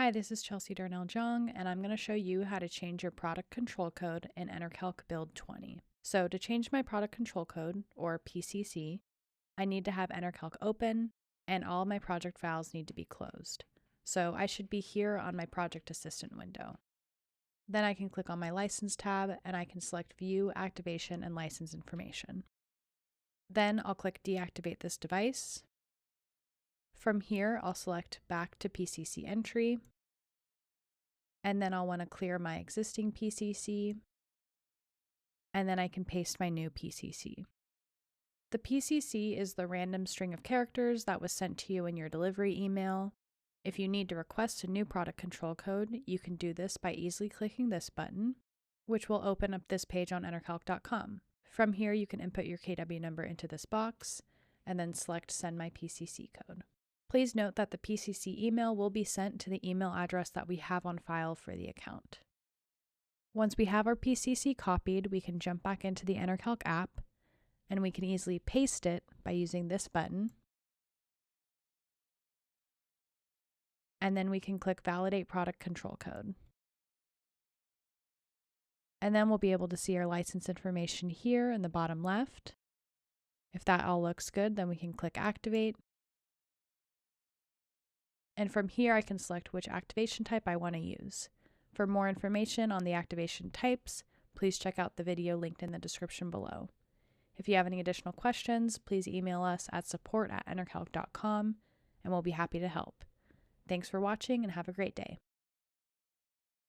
Hi, this is Chelsea Darnell-Jung, and I'm going to show you how to change your product control code in ENERCALC Build 20. So to change my product control code, or PCC, I need to have ENERCALC open, and all my project files need to be closed. So I should be here on my Project Assistant window. Then I can click on my License tab, and I can select View, Activation, and License Information. Then I'll click Deactivate this device. From here, I'll select Back to PCC Entry, and then I'll want to clear my existing PCC, and then I can paste my new PCC. The PCC is the random string of characters that was sent to you in your delivery email. If you need to request a new product control code, you can do this by easily clicking this button, which will open up this page on enercalc.com. From here, you can input your KW number into this box, and then select Send My PCC Code. Please note that the PCC email will be sent to the email address that we have on file for the account. Once we have our PCC copied, we can jump back into the ENERCALC app, and we can easily paste it by using this button. And then we can click Validate Product Control Code. And then we'll be able to see our license information here in the bottom left. If that all looks good, then we can click Activate. And from here, I can select which activation type I want to use. For more information on the activation types, please check out the video linked in the description below. If you have any additional questions, please email us at support@enercalc.com, and we'll be happy to help. Thanks for watching and have a great day.